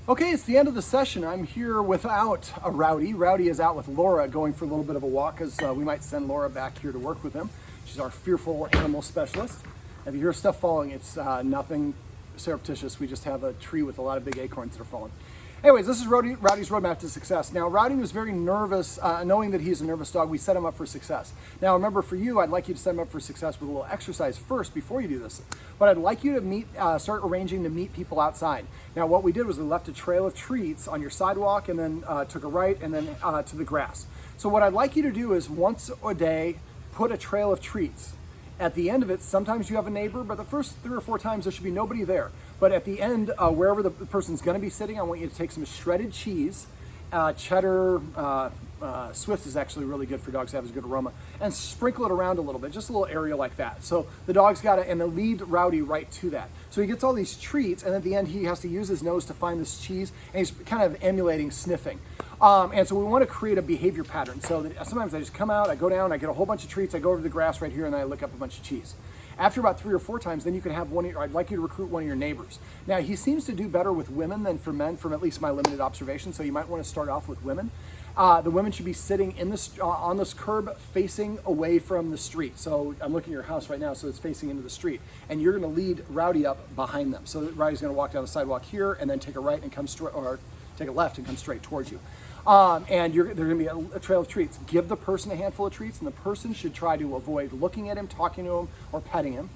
Okay, it's the end of the session. I'm here without a Rowdy. Rowdy is out with Laura going for a little bit of a walk because we might send Laura back here to work with him. She's our fearful animal specialist. If you hear stuff falling, it's nothing surreptitious. We just have a tree with a lot of big acorns that are falling. Anyways, this is Rowdy's roadmap to success. Now, Rowdy was very nervous, knowing that he's a nervous dog. We set him up for success. Now, remember, for you, I'd like you to set him up for success with a little exercise first before you do this. But I'd like you to start arranging to meet people outside. Now, what we did was we left a trail of treats on your sidewalk and then took a right and then to the grass. So what I'd like you to do is once a day, put a trail of treats. At the end of it, sometimes you have a neighbor, but the first 3 or 4 times there should be nobody there. But at the end, wherever the person's going to be sitting, I want you to take some shredded cheese, cheddar, Swiss is actually really good for dogs, it has a good aroma, and sprinkle it around a little bit, just a little area like that. So the dog's got to, and then lead Rowdy right to that. So he gets all these treats, and at the end he has to use his nose to find this cheese, and he's kind of emulating sniffing. And so we want to create a behavior pattern. So that sometimes I just come out, I go down, I get a whole bunch of treats, I go over to the grass right here, and I lick up a bunch of cheese. After about 3 or 4 times, then you can have I'd like you to recruit one of your neighbors. Now, he seems to do better with women than for men, from at least my limited observation, so you might want to start off with women. The women should be sitting in this on this curb facing away from the street. So I'm looking at your house right now, so it's facing into the street. And you're going to lead Rowdy up behind them. So Rowdy's going to walk down the sidewalk here and then take a right and come straight, or take a left and come straight towards you. And there's going to be a trail of treats. Give the person a handful of treats, and the person should try to avoid looking at him, talking to him, or petting him,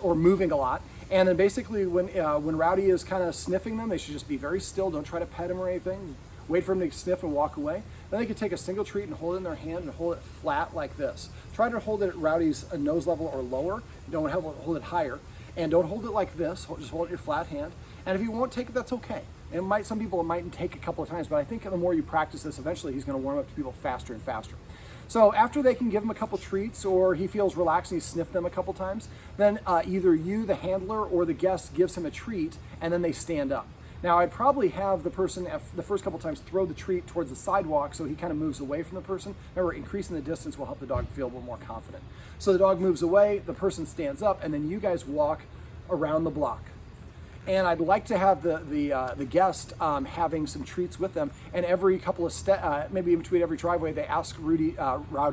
or moving a lot. And then basically when Rowdy is kind of sniffing them, they should just be very still. Don't try to pet him or anything. Wait for him to sniff and walk away. Then they could take a single treat and hold it in their hand and hold it flat like this. Try to hold it at Rowdy's nose level or lower. Don't hold it higher. And don't hold it like this. Just hold it in your flat hand. And if you won't take it, that's okay. And some people might take a couple of times, but I think the more you practice this, eventually he's going to warm up to people faster and faster. So after they can give him a couple treats, or he feels relaxed and he's sniffed them a couple times, then either you, the handler, or the guest gives him a treat, and then they stand up. Now, I'd probably have the person, the first couple times, throw the treat towards the sidewalk so he kind of moves away from the person. Remember, increasing the distance will help the dog feel a little more confident. So the dog moves away, the person stands up, and then you guys walk around the block. And I'd like to have the guest having some treats with them, and every couple of steps, maybe in between every driveway, they ask Rowdy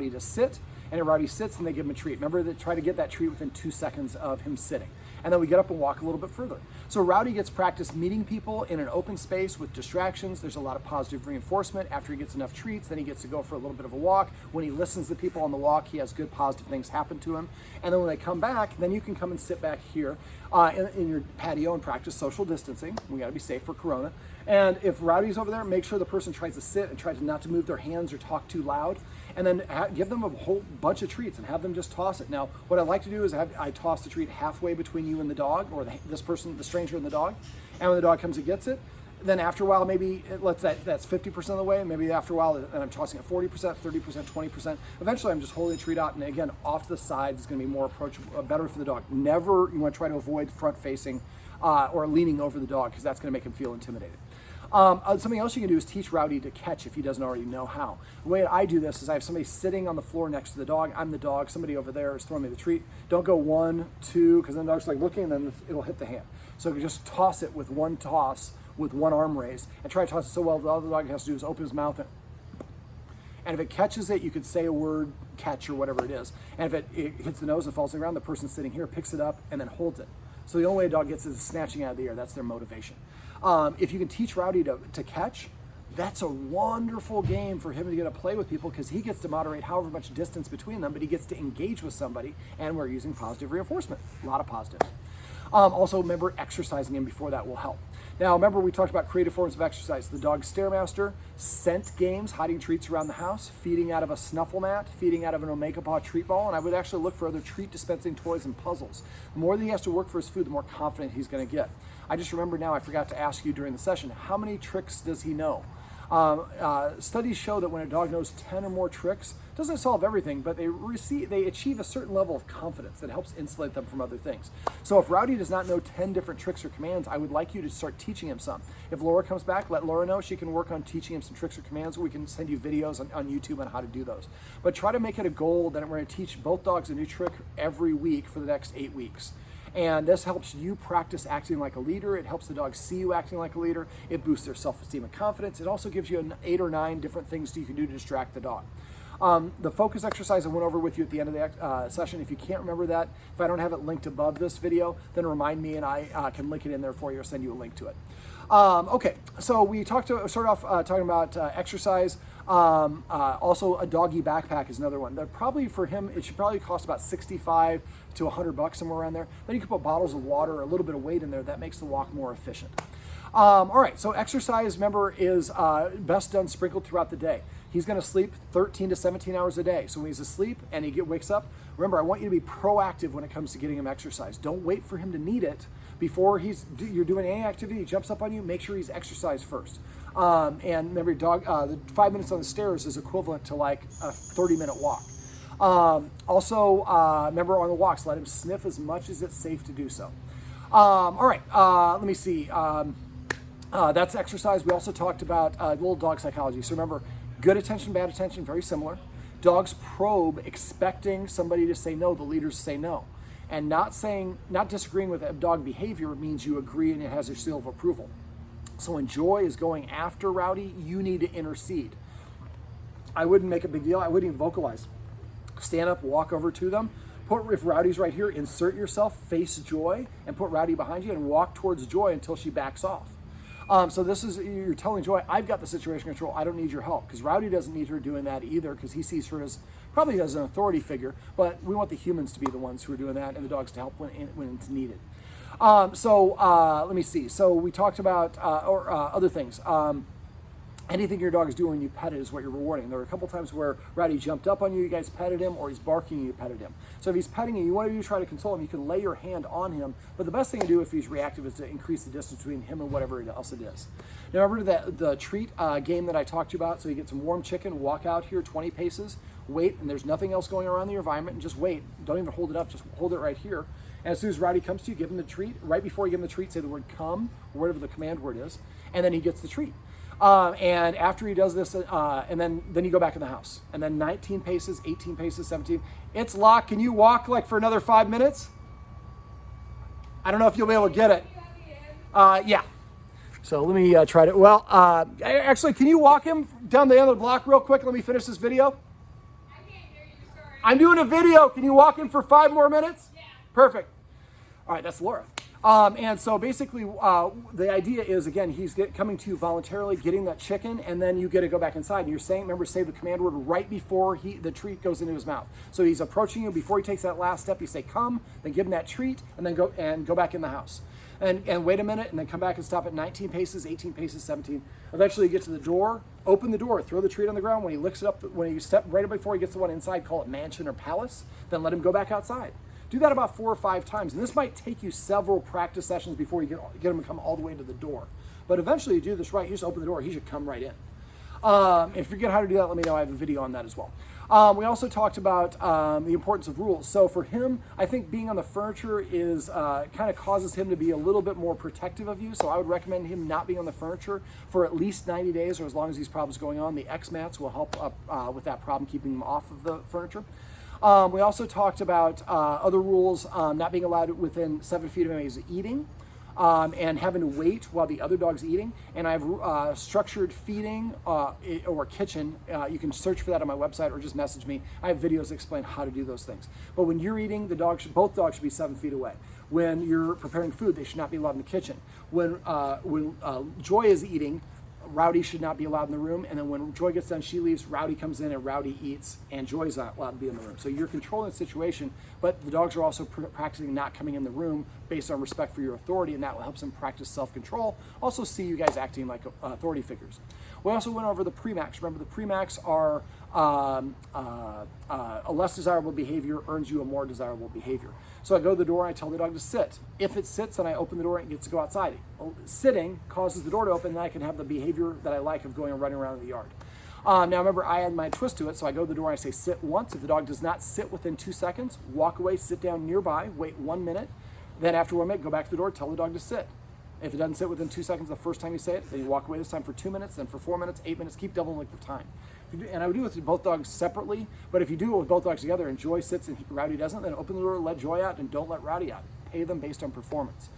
to sit, and if Rowdy sits, and they give him a treat. Remember, they try to get that treat within 2 seconds of him sitting. And then we get up and walk a little bit further. So Rowdy gets practice meeting people in an open space with distractions. There's a lot of positive reinforcement. After he gets enough treats, then he gets to go for a little bit of a walk. When he listens to people on the walk, he has good positive things happen to him. And then when they come back, then you can come and sit back here in your patio and practice social distancing. We gotta be safe for Corona. And if Rowdy's over there, make sure the person tries to sit and tries not to move their hands or talk too loud. And then give them a whole bunch of treats and have them just toss it. Now, what I like to do is I toss the treat halfway between you and the dog, or this person, the stranger and the dog. And when the dog comes and gets it, then after a while, maybe that's 50% of the way. Maybe after a while, and I'm tossing it 40%, 30%, 20%. Eventually, I'm just holding the treat out, and again, off to the sides is going to be more approachable, better for the dog. Never, you want to try to avoid front-facing or leaning over the dog, because that's going to make him feel intimidated. Something else you can do is teach Rowdy to catch if he doesn't already know how. The way I do this is I have somebody sitting on the floor next to the dog. I'm the dog. Somebody over there is throwing me the treat. Don't go 1, 2, because then the dog's like looking, and then it'll hit the hand. So you just toss it with one toss, with one arm raised, and try to toss it so well that all the dog has to do is open his mouth, and if it catches it, you could say a word, catch, or whatever it is. And if it hits the nose and falls on the ground, the person sitting here picks it up and then holds it. So the only way a dog gets it is snatching out of the air. That's their motivation. If you can teach Rowdy to catch, that's a wonderful game for him to get to play with people, because he gets to moderate however much distance between them, but he gets to engage with somebody, and we're using positive reinforcement. A lot of positives. Also, remember, exercising him before that will help. Now, remember, we talked about creative forms of exercise. The dog stairmaster, scent games, hiding treats around the house, feeding out of a snuffle mat, feeding out of an Omega Paw treat ball, and I would actually look for other treat dispensing toys and puzzles. The more that he has to work for his food, the more confident he's going to get. I just remember now, I forgot to ask you during the session, how many tricks does he know? Studies show that when a dog knows 10 or more tricks, it doesn't solve everything, but they achieve a certain level of confidence that helps insulate them from other things. So if Rowdy does not know 10 different tricks or commands, I would like you to start teaching him some. If Laura comes back, let Laura know. She can work on teaching him some tricks or commands, or we can send you videos on YouTube on how to do those. But try to make it a goal that we're going to teach both dogs a new trick every week for the next 8 weeks. And this helps you practice acting like a leader. It helps the dog see you acting like a leader. It boosts their self-esteem and confidence. It also gives you 8 or 9 different things you can do to distract the dog. The focus exercise I went over with you at the end of the session, if you can't remember that, if I don't have it linked above this video, then remind me and I can link it in there for you or send you a link to it. Okay, so we started off talking about exercise. Also, a doggy backpack is another one. That probably for him, it should probably cost about $65 to $100, somewhere around there. Then you can put bottles of water or a little bit of weight in there. That makes the walk more efficient. All right, so exercise, remember, is best done sprinkled throughout the day. He's going to sleep 13 to 17 hours a day. So when he's asleep and he wakes up, remember, I want you to be proactive when it comes to getting him exercise. Don't wait for him to need it before you're doing any activity. He jumps up on you, make sure he's exercised first. And remember, the 5 minutes on the stairs is equivalent to like a 30-minute walk. Also, remember on the walks, let him sniff as much as it's safe to do so. All right, let me see. That's exercise. We also talked about little dog psychology. So remember, good attention, bad attention, very similar. Dogs probe expecting somebody to say no, the leaders say no. And not disagreeing with dog behavior means you agree and it has your seal of approval. So when Joy is going after Rowdy, you need to intercede. I wouldn't make a big deal. I wouldn't even vocalize. Stand up, walk over to them. If Rowdy's right here, insert yourself, face Joy, and put Rowdy behind you and walk towards Joy until she backs off. So you're telling Joy, I've got the situation control. I don't need your help, because Rowdy doesn't need her doing that either, because he sees her as probably as an authority figure. But we want the humans to be the ones who are doing that, and the dogs to help when it's needed. Let me see. So we talked about other things. Anything your dog is doing when you pet it is what you're rewarding. There were a couple times where Rowdy jumped up on you, you guys petted him, or he's barking and you petted him. So if he's petting you, want to try to console him, you can lay your hand on him. But the best thing to do if he's reactive is to increase the distance between him and whatever else it is. Now remember the treat game that I talked to you about? So you get some warm chicken, walk out here 20 paces, wait, and there's nothing else going around the environment, and just wait. Don't even hold it up, just hold it right here. And as soon as Rowdy comes to you, give him the treat. Right before you give him the treat, say the word come, or whatever the command word is, and then he gets the treat. And after he does this, and then you go back in the house. And then 19 paces, 18 paces, 17. It's locked. Can you walk like for another 5 minutes? I don't know if you'll be able to get it. Yeah. So let me try to, well, actually, can you walk him down the end of the block real quick? Let me finish this video. I can't hear you, sorry. I'm doing a video. Can you walk him for 5 more minutes? Yeah. Perfect. All right, that's Laura. And so basically, the idea is, again, he's coming to you voluntarily, getting that chicken, and then you get to go back inside. And you're saying, remember, say the command word right before the treat goes into his mouth. So he's approaching you. Before he takes that last step, you say, come, then give him that treat, and then go back in the house. And wait a minute, and then come back and stop at 19 paces, 18 paces, 17. Eventually, you get to the door, open the door, throw the treat on the ground. When he licks it up, when you step right before he gets the one inside, call it mansion or palace, then let him go back outside. Do that about 4 or 5 times, and this might take you several practice sessions before you get him to come all the way to the door. But eventually, you do this right, you just open the door, he should come right in. If you forget how to do that, let me know. I have a video on that as well. We also talked about the importance of rules. So for him, I think being on the furniture is kind of causes him to be a little bit more protective of you. So I would recommend him not being on the furniture for at least 90 days or as long as these problems going on. The X-Mats will help with that problem, keeping him off of the furniture. We also talked about other rules, not being allowed within 7 feet of him as eating, and having to wait while the other dog's eating. And I've structured feeding or kitchen. You can search for that on my website or just message me. I have videos that explain how to do those things. But when you're eating, both dogs should be 7 feet away. When you're preparing food, they should not be allowed in the kitchen. When Joy is eating, Rowdy should not be allowed in the room, and then when Joy gets done, she leaves, Rowdy comes in, and Rowdy eats, and Joy's not allowed to be in the room. So you're controlling the situation, but the dogs are also practicing not coming in the room based on respect for your authority, and that will help them practice self-control. Also see you guys acting like authority figures. We also went over the pre-max. Remember, the pre-max are a less desirable behavior earns you a more desirable behavior. So I go to the door and I tell the dog to sit. If it sits, then I open the door and it gets to go outside. Sitting causes the door to open, and I can have the behavior that I like of going and running around in the yard. Now remember, I add my twist to it, so I go to the door and I say sit once. If the dog does not sit within 2 seconds, walk away, sit down nearby, wait 1 minute. Then after 1 minute, go back to the door, tell the dog to sit. If it doesn't sit within 2 seconds the first time you say it, then you walk away this time for 2 minutes, then for 4 minutes, 8 minutes, keep doubling length of time. And I would do it with both dogs separately, but if you do it with both dogs together and Joy sits and Rowdy doesn't, then open the door, let Joy out, and don't let Rowdy out. pay them based on performance.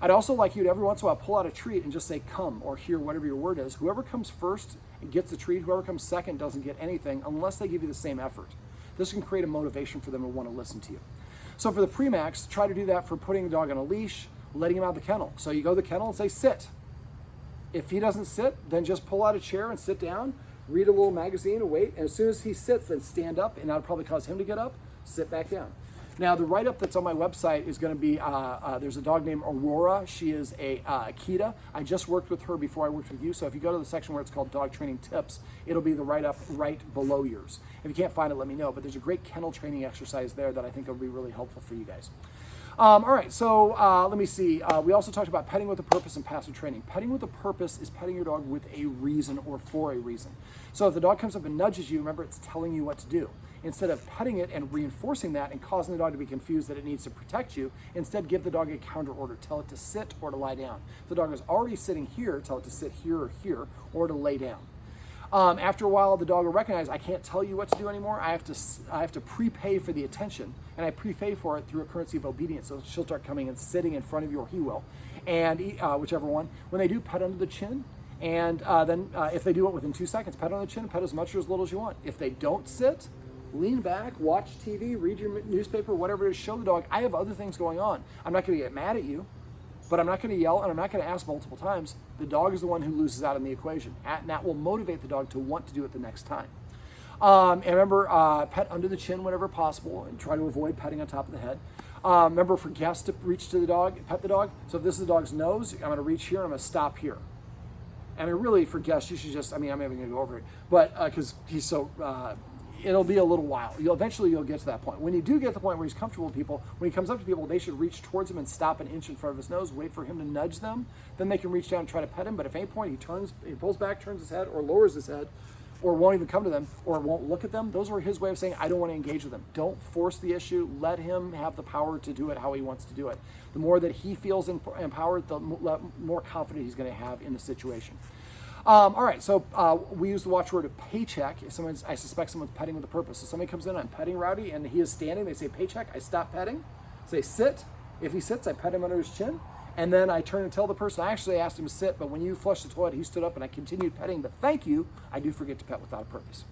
I'd also like you to every once in a while pull out a treat and just say come or here, whatever your word is. Whoever comes first gets the treat. Whoever comes second doesn't get anything unless they give you the same effort. This can create a motivation for them to want to listen to you. So for the pre-max, try to do that for putting the dog on a leash, letting him out of the kennel. So you go to the kennel and say sit. If he doesn't sit, then just pull out a chair and sit down, read a little magazine and wait. And as soon as he sits, then stand up, and that'll probably cause him to get up, sit back down. Now, the write-up that's on my website is going to be, there's a dog named Aurora. She is a Akita. I just worked with her before I worked with you. So if you go to the section where it's called Dog Training Tips, it'll be the write-up right below yours. If you can't find it, let me know. But there's a great kennel training exercise there that I think will be really helpful for you guys. All right, so let me see. We also talked about petting with a purpose and passive training. Petting with a purpose is petting your dog with a reason or for a reason. So if the dog comes up and nudges you, remember it's telling you what to do. Instead of petting it and reinforcing that and causing the dog to be confused that it needs to protect you, instead give the dog a counter order. Tell it to sit or to lie down. If the dog is already sitting here, tell it to sit here or to lay down. After a while, the dog will recognize I can't tell you what to do anymore. I have to prepay for the attention, and I prepay for it through a currency of obedience. So she'll start coming and sitting in front of you, or he will, and whichever one. When they do, pet under the chin, and then if they do it within 2 seconds, pet on the chin, pet as much or as little as you want. If they don't sit, lean back, watch TV, read your newspaper, whatever it is. Show the dog I have other things going on. I'm not going to get mad at you, but I'm not going to yell, and I'm not going to ask multiple times. The dog is the one who loses out in the equation, and that will motivate the dog to want to do it the next time. And remember, pet under the chin whenever possible, and try to avoid petting on top of the head. Remember, for guests to reach to the dog, pet the dog. So if this is the dog's nose, I'm going to reach here, and I'm going to stop here. I mean, really, for guests, you should just, I'm even going to go over it, but because he's so, it'll be a little while. Eventually you'll get to that point. When you do get to the point where he's comfortable with people, when he comes up to people, they should reach towards him and stop an inch in front of his nose, wait for him to nudge them. Then they can reach down and try to pet him. But if at any point he pulls back, turns his head, or lowers his head, or won't even come to them, or won't look at them, those are his way of saying, I don't want to engage with them. Don't force the issue. Let him have the power to do it how he wants to do it. The more that he feels empowered, the more confident he's going to have in the situation. All right, so we use the watchword of paycheck. If I suspect someone's petting with a purpose. So somebody comes in, I'm petting Rowdy, and he is standing. They say paycheck. I stop petting. Say sit. If he sits, I pet him under his chin. And then I turn and tell the person, I actually asked him to sit, but when you flushed the toilet, he stood up, and I continued petting. But thank you, I do forget to pet without a purpose.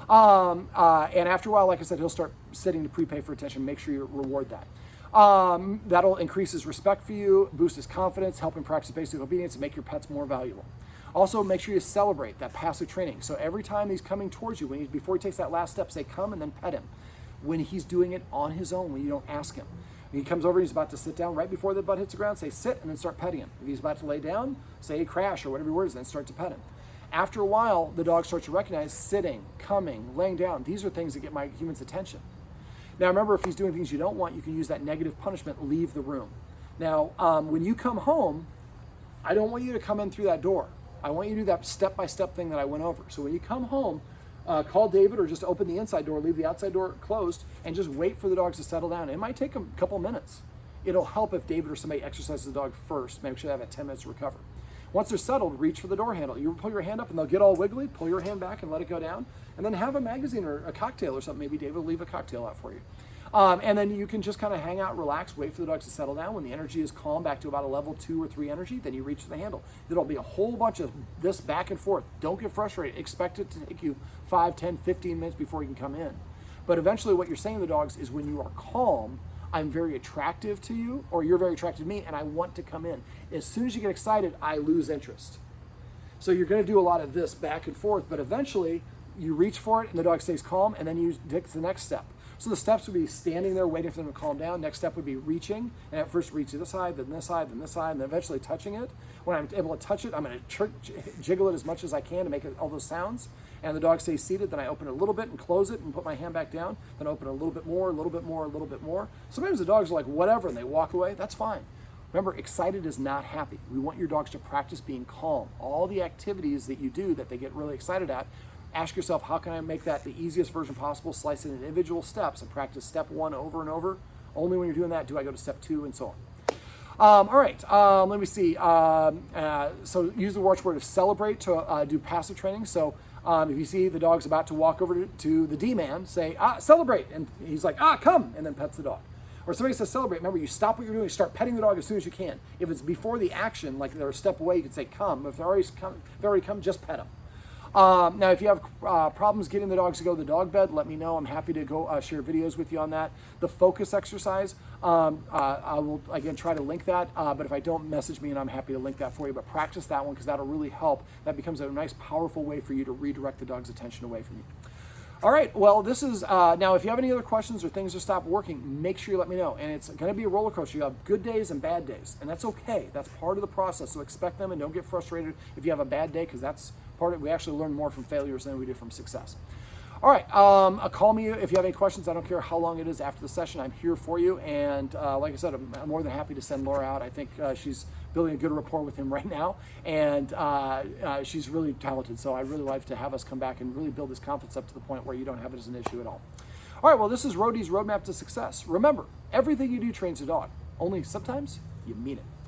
And after a while, like I said, he'll start sitting to prepay for attention. Make sure you reward that. That'll increase his respect for you, boost his confidence, help him practice basic obedience, and make your pets more valuable. Also, make sure you celebrate that passive training. So every time he's coming towards you, before he takes that last step, say come and then pet him. When he's doing it on his own, when you don't ask him. When he comes over and he's about to sit down, right before the butt hits the ground, say sit and then start petting him. If he's about to lay down, say crash or whatever your word is, then start to pet him. After a while, the dog starts to recognize sitting, coming, laying down. These are things that get my human's attention. Now remember, if he's doing things you don't want, you can use that negative punishment, leave the room. Now, when you come home, I don't want you to come in through that door. I want you to do that step-by-step thing that I went over. So when you come home, call David or just open the inside door, leave the outside door closed, and just wait for the dogs to settle down. It might take a couple minutes. It'll help if David or somebody exercises the dog first. Make sure they have 10 minutes to recover. Once they're settled, reach for the door handle. You pull your hand up and they'll get all wiggly, pull your hand back and let it go down, and then have a magazine or a cocktail or something. Maybe David will leave a cocktail out for you. And then you can just kind of hang out, relax, wait for the dogs to settle down. When the energy is calm, back to about a level 2 or 3 energy, then you reach for the handle. There'll be a whole bunch of this back and forth. Don't get frustrated. Expect it to take you 5, 10, 15 minutes before you can come in. But eventually what you're saying to the dogs is when you are calm, I'm very attractive to you, or you're very attracted to me, and I want to come in. As soon as you get excited, I lose interest. So you're going to do a lot of this back and forth, but eventually you reach for it and the dog stays calm, and then you take the next step. So the steps would be standing there waiting for them to calm down. Next step would be reaching, and at first reach to this side, then this side, then this side, and then eventually touching it. When I'm able to touch it, I'm going to jiggle it as much as I can to make all those sounds. And the dog stays seated, then I open it a little bit and close it and put my hand back down, then open it a little bit more, a little bit more, a little bit more. Sometimes the dogs are like, whatever, and they walk away. That's fine. Remember, excited is not happy. We want your dogs to practice being calm. All the activities that you do that they get really excited at, ask yourself, how can I make that the easiest version possible? Slice it in individual steps and practice step 1 over and over. Only when you're doing that do I go to step 2 and so on. All right, let me see. So use the watchword of celebrate to do passive training. So if you see the dog's about to walk over to the D-man, say, celebrate. And he's like, come, and then pets the dog. Or somebody says celebrate, remember you stop what you're doing, start petting the dog as soon as you can. If it's before the action, like they're a step away, you can say come. If they've already come, just pet them. Now, if you have problems getting the dogs to go to the dog bed, let me know. I'm happy to go share videos with you on that. The focus exercise, I will, again, try to link that. But if I don't, message me and I'm happy to link that for you. But practice that one because that'll really help. That becomes a nice, powerful way for you to redirect the dog's attention away from you. All right, well, this is, now if you have any other questions or things that stop working, make sure you let me know. And it's gonna be a roller coaster. You have good days and bad days, and that's okay. That's part of the process, so expect them and don't get frustrated if you have a bad day, because that's part of it. We actually learn more from failures than we do from success. All right, call me if you have any questions. I don't care how long it is after the session. I'm here for you, and like I said, I'm more than happy to send Laura out. I think she's building a good rapport with him right now, and she's really talented, so I'd really like to have us come back and really build this confidence up to the point where you don't have it as an issue at all. All right, well, this is Rowdy's Roadmap to Success. Remember, everything you do trains a dog, only sometimes you mean it.